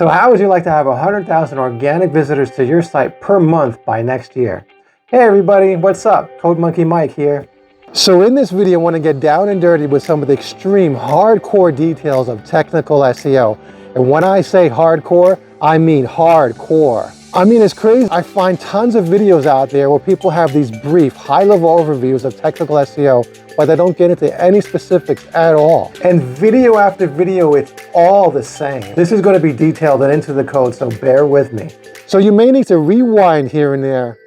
So how would you like to have 100,000 organic visitors to your site per month by next year? Hey everybody, what's up? Code Monkey Mike here. So in this video, I want to get down and dirty with some of the extreme hardcore details of technical SEO. And when I say hardcore, I mean hardcore. I mean, it's crazy. I find tons of videos out there where people have these brief, high-level overviews of technical SEO, but they don't get into any specifics at all. And video after video, it's all the same. This is going to be detailed and into the code, so bear with me. So you may need to rewind here and there.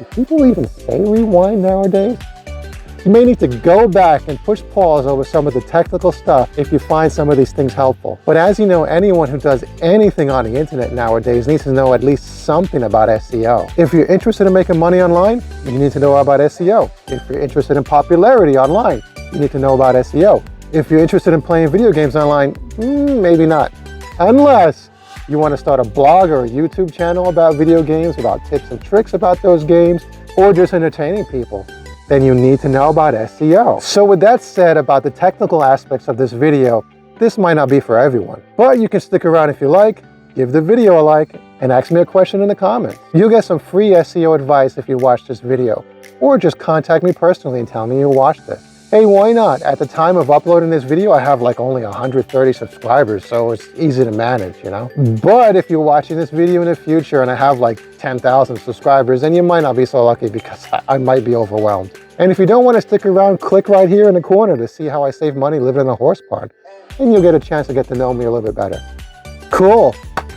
Do people even say rewind nowadays? You may need to go back and push pause over some of the technical stuff if you find some of these things helpful. But as you know, anyone who does anything on the internet nowadays needs to know at least something about SEO. If you're interested in making money online, you need to know about SEO. If you're interested in popularity online, you need to know about SEO. If you're interested in playing video games online, maybe not. Unless you want to start a blog or a YouTube channel about video games, about tips and tricks about those games, or just entertaining people, then you need to know about SEO. So with that said about the technical aspects of this video, this might not be for everyone, but you can stick around if you like, give the video a like, and ask me a question in the comments. You'll get some free SEO advice if you watch this video, or just contact me personally and tell me you watched it. Hey, why not? At the time of uploading this video, I have like only 130 subscribers, so it's easy to manage, you know? But if you're watching this video in the future and I have like 10,000 subscribers, then you might not be so lucky because I might be overwhelmed. And if you don't want to stick around, click right here in the corner to see how I save money living in a horse barn, and you'll get a chance to get to know me a little bit better. Cool.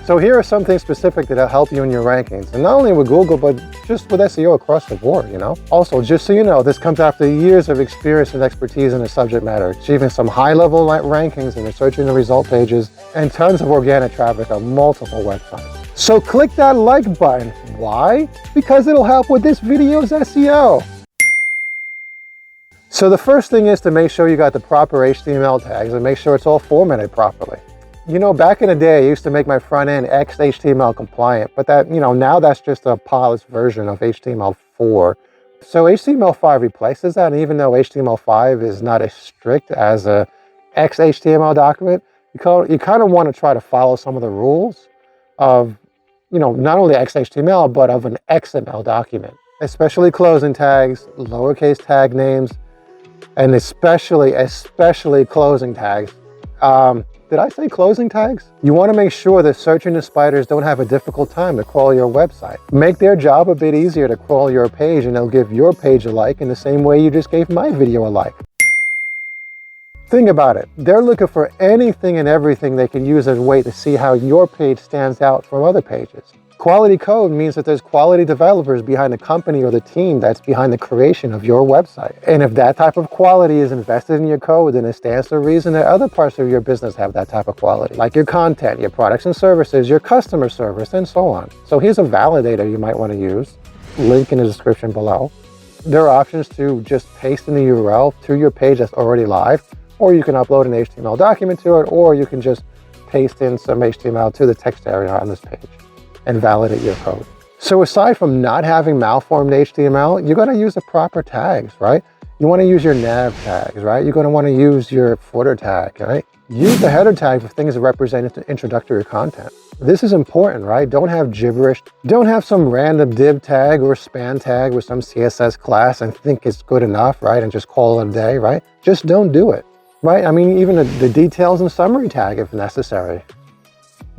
So here are some things specific that'll help you in your rankings, and not only with Google, but just with SEO across the board, you know? Also, just so you know, this comes after years of experience and expertise in the subject matter, achieving some high-level rankings in the search and result pages, and tons of organic traffic on multiple websites. So click that like button. Why? Because it'll help with this video's SEO. So the first thing is to make sure you got the proper HTML tags and make sure it's all formatted properly. You know, back in the day, I used to make my front end XHTML compliant, but that, you know, now that's just a polished version of HTML4. So HTML5 replaces that, and even though HTML5 is not as strict as a XHTML document, you kind of want to try to follow some of the rules of, you know, not only XHTML, but of an XML document, especially closing tags, lowercase tag names, and especially closing tags. Did I say closing tags? You want to make sure that search engine spiders don't have a difficult time to crawl your website. Make their job a bit easier to crawl your page, and they'll give your page a like in the same way you just gave my video a like. Think about it. They're looking for anything and everything they can use as a way to see how your page stands out from other pages. Quality code means that there's quality developers behind the company or the team that's behind the creation of your website. And if that type of quality is invested in your code, then it stands to reason that other parts of your business have that type of quality, like your content, your products and services, your customer service, and so on. So here's a validator you might want to use. Link in the description below. There are options to just paste in the URL to your page that's already live, or you can upload an HTML document to it, or you can just paste in some HTML to the text area on this page and validate your code. So aside from not having malformed HTML, you're going to use the proper tags, right? You want to use your nav tags, right? You're going to want to use your footer tag, right? Use the header tag for things that represent introductory content. This is important, right? Don't have gibberish. Don't have some random div tag or span tag with some CSS class and think it's good enough, right? And just call it a day, right? Just don't do it, right? I mean, even the details and summary tag if necessary.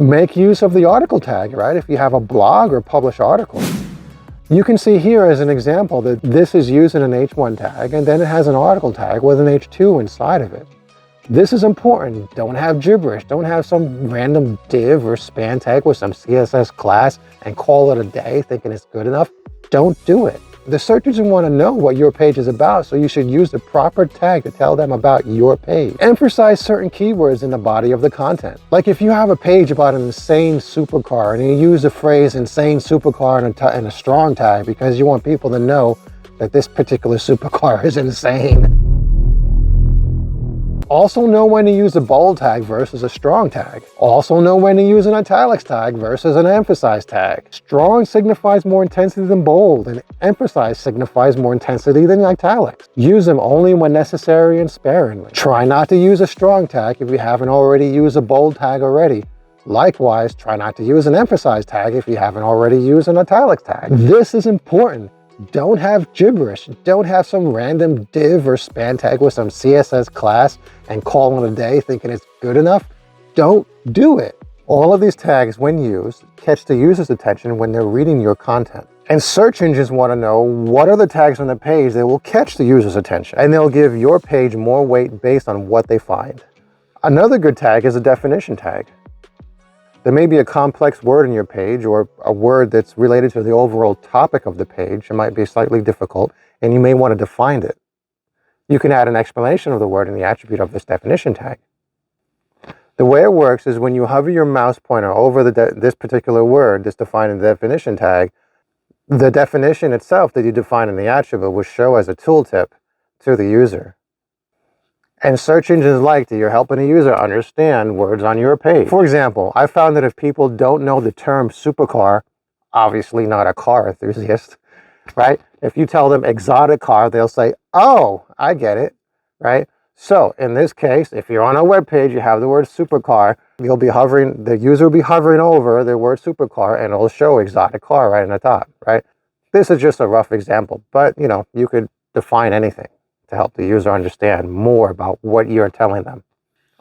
Make use of the article tag, right? If you have a blog or publish articles. You can see here as an example that this is using an H1 tag, and then it has an article tag with an H2 inside of it. This is important. Don't have gibberish. Don't have some random div or span tag with some CSS class and call it a day thinking it's good enough. Don't do it. The search engine want to know what your page is about, so you should use the proper tag to tell them about your page. Emphasize certain keywords in the body of the content. Like if you have a page about an insane supercar and you use the phrase insane supercar in a strong tag because you want people to know that this particular supercar is insane. Also know when to use a bold tag versus a strong tag. Also know when to use an italics tag versus an emphasize tag. Strong signifies more intensity than bold, and emphasize signifies more intensity than italics. Use them only when necessary and sparingly. Try not to use a strong tag if you haven't already used a bold tag already. Likewise, try not to use an emphasize tag if you haven't already used an italics tag. This is important. Don't have gibberish. Don't have some random div or span tag with some CSS class and call it a day thinking it's good enough. Don't do it. All of these tags, when used, catch the user's attention when they're reading your content. And search engines want to know what are the tags on the page that will catch the user's attention, and they'll give your page more weight based on what they find. Another good tag is a definition tag. There may be a complex word in your page or a word that's related to the overall topic of the page. It might be slightly difficult, and you may want to define it. You can add an explanation of the word in the attribute of this definition tag. The way it works is when you hover your mouse pointer over this particular word that's defined in the definition tag, the definition itself that you define in the attribute will show as a tooltip to the user. And search engines like that you're helping a user understand words on your page. For example, I found that if people don't know the term supercar, obviously not a car enthusiast, right? If you tell them exotic car, they'll say, oh, I get it, right? So in this case, if you're on a web page, you have the word supercar, the user will be hovering over the word supercar and it'll show exotic car right in the top, right? This is just a rough example, but you could define anything to help the user understand more about what you're telling them.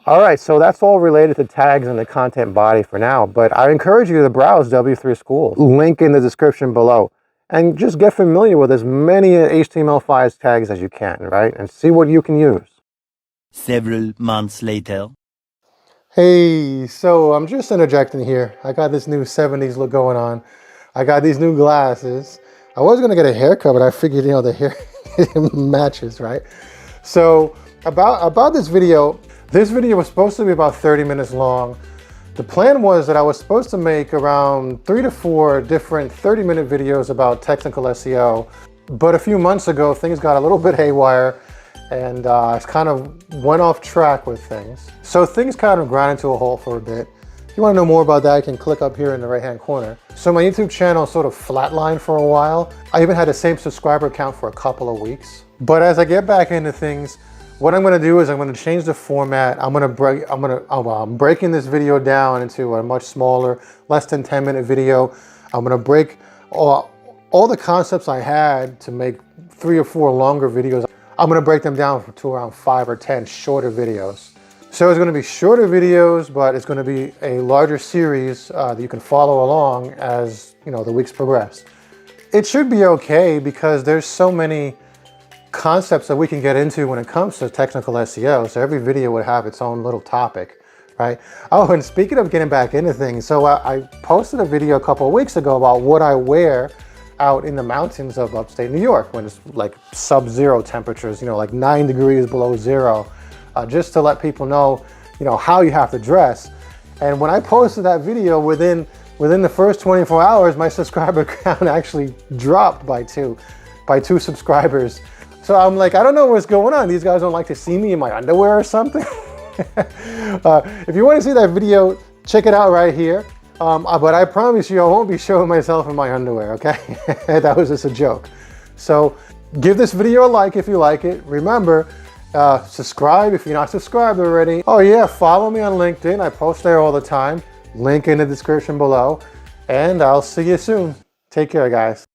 All right, so that's all related to tags and the content body for now, but I encourage you to browse W3 Schools, link in the description below, and just get familiar with as many HTML5 tags as you can, right? And see what you can use. Several months later. Hey, so I'm just interjecting here. I got this new 70s look going on. I got these new glasses. I was gonna get a haircut, but I figured, the hair matches, right? So about this video was supposed to be about 30 minutes long. The plan was that I was supposed to make around 3 to 4 different 30-minute videos about technical SEO. But a few months ago, things got a little bit haywire and I kind of went off track with things. So things kind of ground into a halt for a bit. If you want to know more about that, you can click up here in the right-hand corner. So my YouTube channel sort of flatlined for a while. I even had the same subscriber count for a couple of weeks. But as I get back into things, what I'm going to do is I'm going to change the format. I'm breaking this video down into a much smaller, less than 10-minute video. I'm going to break all the concepts I had to make 3 or 4 longer videos. I'm going to break them down to around 5 or 10 shorter videos. So it's going to be shorter videos, but it's going to be a larger series that you can follow along as the weeks progress. It should be okay because there's so many concepts that we can get into when it comes to technical SEO. So every video would have its own little topic, right? Oh, and speaking of getting back into things, so I posted a video a couple of weeks ago about what I wear out in the mountains of upstate New York when it's like sub-zero temperatures, like 9 degrees below zero, just to let people know, how you have to dress. And when I posted that video, within the first 24 hours, my subscriber count actually dropped by two subscribers. So I'm like, I don't know what's going on. These guys don't like to see me in my underwear or something. If you want to see that video, check it out right here. But I promise you, I won't be showing myself in my underwear, okay? That was just a joke. So give this video a like if you like it. Remember, subscribe if you're not subscribed already. Oh yeah, follow me on LinkedIn. I post there all the time. Link in the description below. And I'll see you soon. Take care, guys.